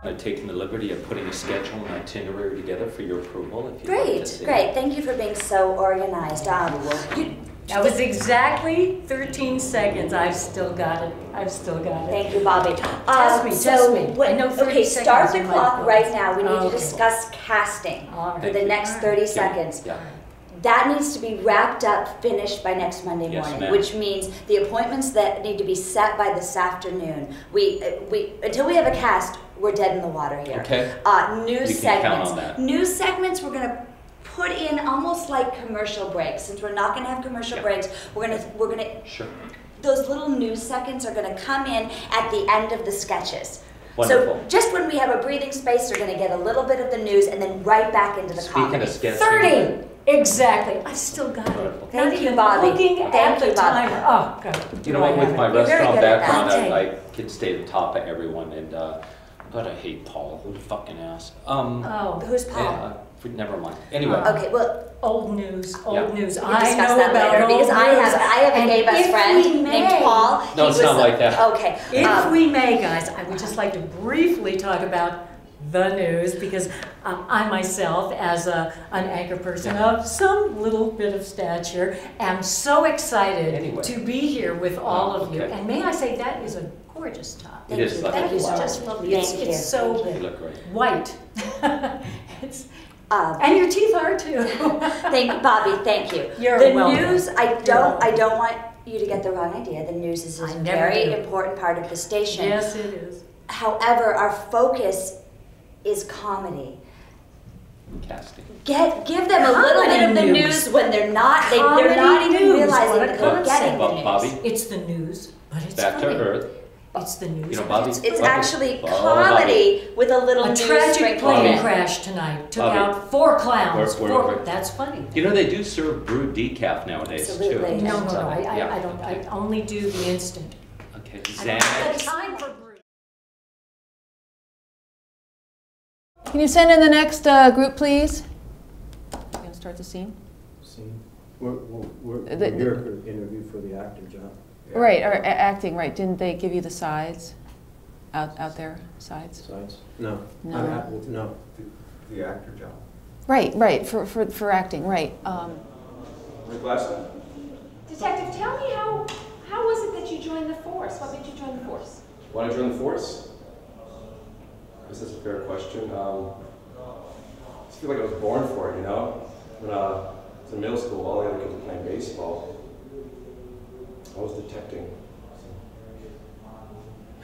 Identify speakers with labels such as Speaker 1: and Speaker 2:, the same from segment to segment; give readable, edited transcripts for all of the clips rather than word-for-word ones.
Speaker 1: I've taken the liberty of putting a schedule and itinerary together for your approval. If you'd like to see
Speaker 2: Great.
Speaker 1: it.
Speaker 2: Thank you for being so organized.
Speaker 3: That was exactly 13 seconds. I've still got it.
Speaker 2: Thank you, Bobbie.
Speaker 3: Test me. I know 30
Speaker 2: okay,
Speaker 3: seconds
Speaker 2: start the
Speaker 3: in my
Speaker 2: clock
Speaker 3: book.
Speaker 2: right now. We need
Speaker 3: Okay.
Speaker 2: to discuss casting
Speaker 3: All
Speaker 2: for
Speaker 3: right.
Speaker 2: the next 30 seconds.
Speaker 1: Yeah.
Speaker 2: That needs to be wrapped up, finished by next Monday
Speaker 1: Yes,
Speaker 2: morning,
Speaker 1: ma'am.
Speaker 2: which means the appointments that need to be set by this afternoon. We until we have a cast, we're dead in the water here.
Speaker 1: Okay.
Speaker 2: News
Speaker 1: You can count
Speaker 2: segments.
Speaker 1: on that.
Speaker 2: News segments we're gonna put in almost like commercial breaks. Since we're not gonna have commercial breaks, we're gonna
Speaker 1: Sure.
Speaker 2: those little news seconds are gonna come in at the end of the sketches.
Speaker 1: Wonderful.
Speaker 2: So just when we have a breathing space, they're gonna get a little bit of the news and then right back into the
Speaker 1: Speaking
Speaker 2: comedy.
Speaker 1: of sketches.
Speaker 3: 30! Exactly. I still got it.
Speaker 2: Thank
Speaker 3: Not
Speaker 2: you,
Speaker 3: even
Speaker 2: Bobbie.
Speaker 3: looking
Speaker 2: Thank
Speaker 3: at the
Speaker 2: you, Bobbie.
Speaker 3: timer. Oh, God.
Speaker 1: You know what, with my
Speaker 2: You're very
Speaker 1: restaurant
Speaker 2: good at that.
Speaker 1: background,
Speaker 3: Okay.
Speaker 1: I can stay at the top of everyone, and God, I hate Paul. Who the fucking ass?
Speaker 3: Oh,
Speaker 2: Who's Paul?
Speaker 1: Yeah, never mind. Anyway.
Speaker 2: Okay, well,
Speaker 3: old news, old
Speaker 1: Yeah.
Speaker 3: news.
Speaker 2: we can
Speaker 3: I
Speaker 2: discuss
Speaker 3: know
Speaker 2: that
Speaker 3: about
Speaker 2: later
Speaker 3: old
Speaker 2: because I
Speaker 3: news.
Speaker 2: have a
Speaker 3: And
Speaker 2: gay best
Speaker 3: if
Speaker 2: friend
Speaker 3: we
Speaker 2: named
Speaker 3: may-
Speaker 2: Paul.
Speaker 1: No,
Speaker 2: He
Speaker 1: it's
Speaker 2: was
Speaker 1: not like that.
Speaker 2: Okay.
Speaker 3: If we may, guys, I would just like to briefly talk about the news because I myself, as an anchor person of some little bit of stature, am so excited to be here with all of you.
Speaker 1: Okay.
Speaker 3: And may I say, that is a gorgeous top.
Speaker 1: It is lovely.
Speaker 3: That is
Speaker 2: Thank you.
Speaker 3: just lovely.
Speaker 2: Thank you.
Speaker 3: It's so
Speaker 1: You look great.
Speaker 3: white. It's,
Speaker 2: Um,
Speaker 3: and your teeth are too.
Speaker 2: Thank you, Bobbie. Thank you.
Speaker 3: You're
Speaker 2: the
Speaker 3: welcome.
Speaker 2: news. I
Speaker 3: You're
Speaker 2: don't
Speaker 3: welcome.
Speaker 2: want you to get the wrong idea. The news is a
Speaker 3: I never
Speaker 2: very
Speaker 3: do.
Speaker 2: important part of the station.
Speaker 3: Yes, it is.
Speaker 2: However, our focus is comedy.
Speaker 1: Casting.
Speaker 2: Give them a little bit of the
Speaker 3: Comedy
Speaker 2: news
Speaker 3: news.
Speaker 2: when they're not
Speaker 3: Comedy
Speaker 2: even
Speaker 3: news.
Speaker 2: realizing
Speaker 3: What a
Speaker 2: that they're
Speaker 3: concept.
Speaker 2: getting the
Speaker 1: Well,
Speaker 2: news.
Speaker 1: Bobbie,
Speaker 3: It's the news, but it's
Speaker 1: back
Speaker 3: funny.
Speaker 1: to Earth.
Speaker 3: It's the news.
Speaker 1: You know,
Speaker 3: but
Speaker 1: Bobbie.
Speaker 2: It's
Speaker 1: Bobbie.
Speaker 2: actually
Speaker 1: Oh,
Speaker 2: comedy with a little
Speaker 3: a
Speaker 2: news
Speaker 3: tragic
Speaker 2: sprinkled
Speaker 3: plane
Speaker 2: in.
Speaker 3: crash tonight took
Speaker 1: Bobbie.
Speaker 3: out 4 clowns.
Speaker 1: We're-
Speaker 3: That's funny.
Speaker 1: You know, they do serve brewed decaf nowadays,
Speaker 2: Absolutely.
Speaker 1: too.
Speaker 3: No,
Speaker 1: So,
Speaker 3: I
Speaker 1: yeah.
Speaker 3: don't. I only do the instant.
Speaker 1: Okay,
Speaker 3: I don't
Speaker 1: Zach.
Speaker 3: have the time for brew.
Speaker 4: Can you send in the next group, please? You gonna start the scene?
Speaker 5: Scene. We're
Speaker 4: The-
Speaker 5: here for interview for the actor job.
Speaker 4: Right, or acting, right. Didn't they give you the sides? Out there, sides?
Speaker 5: Sides? No.
Speaker 4: No.
Speaker 5: No.
Speaker 6: The actor job.
Speaker 4: Right, for acting, right.
Speaker 6: Rick Leslie.
Speaker 7: Detective, tell me how was it that you joined the force? What made you join the force?
Speaker 6: Why did I join the force? I guess that's a fair question. I just feel like I was born for it, you know? When I was in middle school, all the other kids were playing baseball. I was detecting.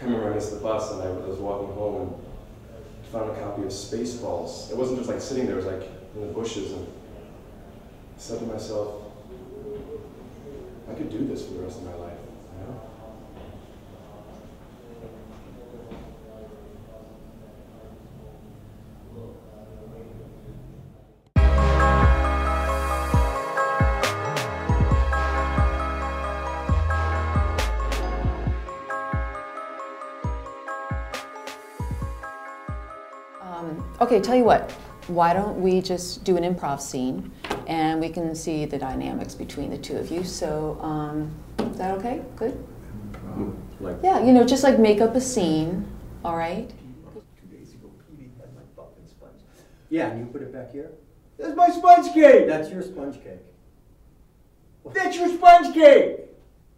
Speaker 6: I remember I missed the bus and I was walking home and found a copy of Spaceballs. It wasn't just like sitting there, it was like in the bushes, and I said to myself, I could do this for the rest of my life, you know?
Speaker 4: Okay, tell you what. Why don't we just do an improv scene, and we can see the dynamics between the two of you. So, is that okay? Good?
Speaker 5: Like,
Speaker 4: Yeah, you know, just like make up a scene, all right?
Speaker 5: 2 days ago, Petey had my fucking sponge. Yeah, and you put it back here? That's my sponge cake! That's your sponge cake. That's your sponge cake!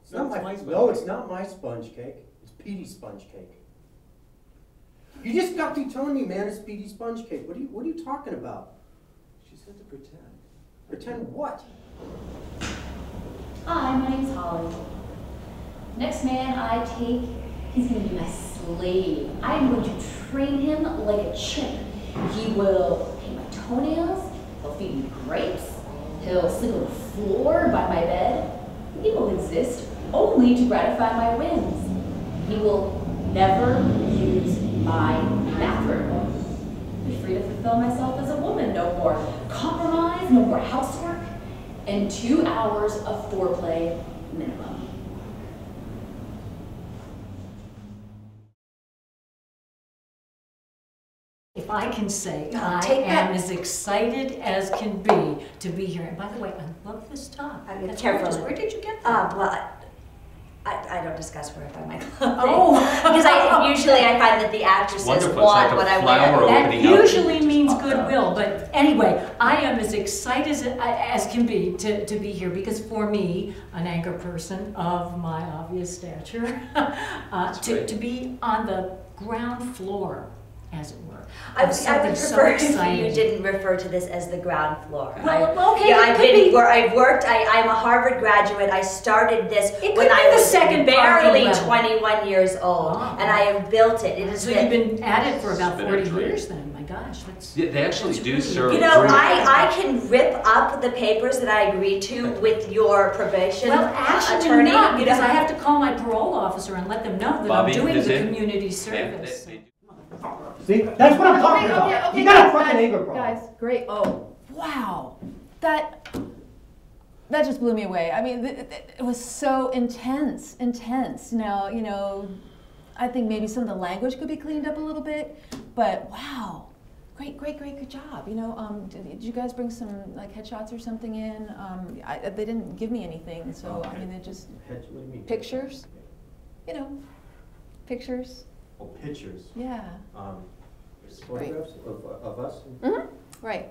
Speaker 5: It's not my sponge. No, it's not my sponge cake. It's Petey's sponge cake. You just got to telling me, man, it's Petey's sponge cake. What are you talking about?
Speaker 6: She said to pretend.
Speaker 5: Pretend what?
Speaker 7: Hi, my name's Holly. Next man I take, he's going to be my slave. I am going to train him like a chimp. He will paint my toenails, he'll feed me grapes, he'll sleep on the floor by my bed. He will exist only to gratify my whims. He will never use my bathroom. Be free to fulfill myself as a woman. No more compromise, no more housework, and 2 hours of foreplay minimum.
Speaker 3: If I can say,
Speaker 2: No,
Speaker 3: I
Speaker 2: take
Speaker 3: am
Speaker 2: that-
Speaker 3: as excited as can be to be here. And by the way, I love this top.
Speaker 2: I mean,
Speaker 3: That's
Speaker 2: careful.
Speaker 3: gorgeous. Where did you get that?
Speaker 2: Well, I don't discuss where I find my clothing.
Speaker 3: Oh.
Speaker 2: Because usually I find that the actresses
Speaker 1: Wonderful.
Speaker 2: want
Speaker 1: It's like
Speaker 2: what
Speaker 1: a
Speaker 2: I
Speaker 1: flower
Speaker 2: wear.
Speaker 3: That
Speaker 1: opening up.
Speaker 3: usually means goodwill, but anyway, I am as excited as can be to be here because for me, an anchor person of my obvious stature, to be on the ground floor, as it were.
Speaker 2: I would prefer if you didn't refer to this as the ground floor.
Speaker 3: Well, okay,
Speaker 2: Yeah,
Speaker 3: it could be.
Speaker 2: I've worked. I'm a Harvard graduate. I started this when I was barely 21 years old, and I have built it. It is.
Speaker 3: So you've been at it for about 40 years, then. My gosh, that's.
Speaker 1: Yeah, they actually do serve.
Speaker 2: You know, I can rip up the papers that I agreed to with your probation
Speaker 3: Actually
Speaker 2: attorney.
Speaker 3: not, because I have to call my parole officer and let them know that
Speaker 1: Bobbie,
Speaker 3: I'm doing
Speaker 1: is
Speaker 3: the
Speaker 1: it?
Speaker 3: community service.
Speaker 5: See, that's what I'm talking about.
Speaker 4: Okay,
Speaker 5: You got a
Speaker 4: guys,
Speaker 5: fucking anger problem.
Speaker 4: Guys, great. Oh, wow. That just blew me away. I mean, it was so intense. Now, you know, I think maybe some of the language could be cleaned up a little bit, but wow. Great, good job. You know, did you guys bring some like headshots or something in? They didn't give me anything, so I mean, they just
Speaker 5: What do you mean?
Speaker 4: pictures. You know, pictures.
Speaker 5: Oh, pictures.
Speaker 4: Yeah.
Speaker 5: Photographs of us.
Speaker 4: Mm-hmm. Right.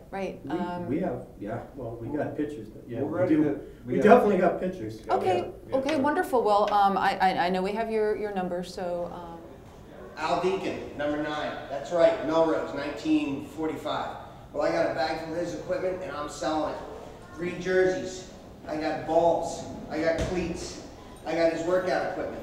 Speaker 5: We have, well, we got pictures. Yeah,
Speaker 6: We're
Speaker 5: we
Speaker 6: ready
Speaker 5: do. We definitely got pictures.
Speaker 4: Okay. Okay. Wonderful. Well, I know we have your number, so.
Speaker 8: Al Deacon, number 9. That's right, Melrose, 1945. Well, I got a bag full of his equipment and I'm selling it. 3 jerseys. I got balls. I got cleats. I got his workout equipment.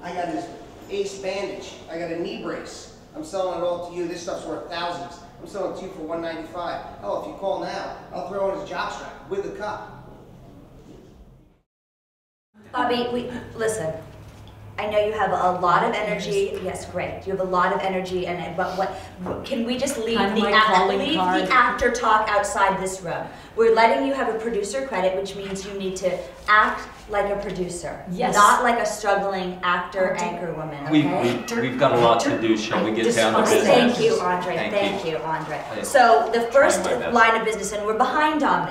Speaker 8: I got his ace bandage. I got a knee brace. I'm selling it all to you. This stuff's worth thousands. I'm selling it to you for $195. Hell, if you call now, I'll throw in his jockstrap with the cup.
Speaker 2: Bobbie, listen. I know you have a lot of energy. Yes, great. You have a lot of energy, but what? Can we just leave
Speaker 3: Kind of
Speaker 2: the
Speaker 3: my calling
Speaker 2: leave
Speaker 3: card.
Speaker 2: the actor talk outside this room? We're letting you have a producer credit, which means you need to act like a producer,
Speaker 3: Yes.
Speaker 2: not like a struggling actor, anchor woman. Okay?
Speaker 1: We've got a lot to do. Shall we get down to business?
Speaker 2: Thank you, Andre. Thank you, Andre. So the first
Speaker 1: Trying my best.
Speaker 2: line of business, and we're behind on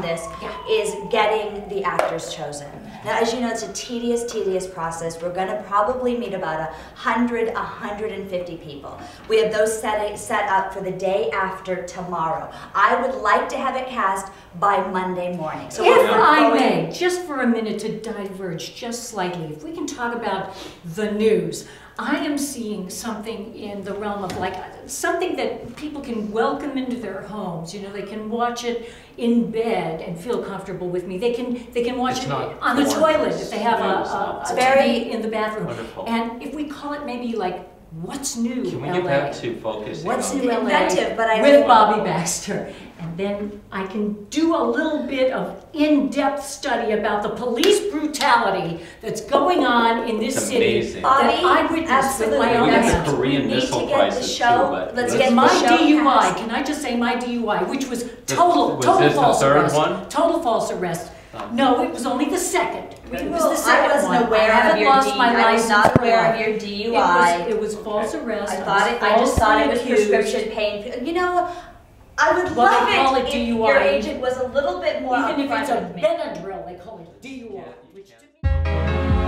Speaker 2: this. Is getting the actors chosen. Now, as you know, it's a tedious process. We're going to probably meet about 150 people. We have those set up for the day after tomorrow. I would like to have it cast by Monday morning. So
Speaker 3: If I may, just for a minute to diverge just slightly, if we can talk about the news. I am seeing something in the realm of like something that people can welcome into their homes. You know, they can watch it in bed and feel comfortable with me. They can watch
Speaker 1: It's
Speaker 3: it
Speaker 1: not
Speaker 3: on the toilet if they have
Speaker 1: porn.
Speaker 3: a
Speaker 2: very
Speaker 3: TV in the bathroom.
Speaker 1: Wonderful.
Speaker 3: And if we call it maybe like What's New
Speaker 1: Can we
Speaker 3: LA?
Speaker 1: get back to focusing
Speaker 3: What's
Speaker 1: on
Speaker 3: New LA
Speaker 2: Inventive, but I
Speaker 3: with
Speaker 2: like-
Speaker 3: Bobbie Baxter. And then I can do a little bit of in-depth study about the police brutality that's going on in this
Speaker 1: It's
Speaker 3: city
Speaker 1: amazing.
Speaker 3: that I
Speaker 2: Bobbie,
Speaker 3: witnessed with my
Speaker 2: absolutely.
Speaker 3: own
Speaker 1: We got the
Speaker 3: hands.
Speaker 1: Korean
Speaker 2: We need
Speaker 1: missile
Speaker 2: to get the
Speaker 1: crisis
Speaker 2: show.
Speaker 1: too, but
Speaker 2: Let's
Speaker 1: let's-
Speaker 2: get
Speaker 3: My
Speaker 2: the show
Speaker 3: DUI,
Speaker 2: cast.
Speaker 3: can I just say my DUI, which was total
Speaker 1: Was this the
Speaker 3: false
Speaker 1: third
Speaker 3: arrest.
Speaker 1: one?
Speaker 3: Total false arrest. No, it was only the second. It was the
Speaker 2: I
Speaker 3: second
Speaker 2: wasn't
Speaker 3: one.
Speaker 2: aware
Speaker 3: I
Speaker 2: of
Speaker 3: haven't
Speaker 2: your
Speaker 3: lost my
Speaker 2: I was
Speaker 3: license
Speaker 2: not
Speaker 3: for
Speaker 2: aware
Speaker 3: life.
Speaker 2: of your DUI.
Speaker 3: It was false arrest.
Speaker 2: I
Speaker 3: was
Speaker 2: thought it was
Speaker 3: falsely accused.
Speaker 2: prescription pain. You know, I would
Speaker 3: Well,
Speaker 2: love
Speaker 3: they call it
Speaker 2: if
Speaker 3: DUI.
Speaker 2: your agent was a little bit more
Speaker 3: Even if
Speaker 2: upfront
Speaker 3: it's a
Speaker 2: with me.
Speaker 3: Benadryl, they call it DUI.
Speaker 1: Yeah, you
Speaker 3: Which
Speaker 1: can't.
Speaker 3: to me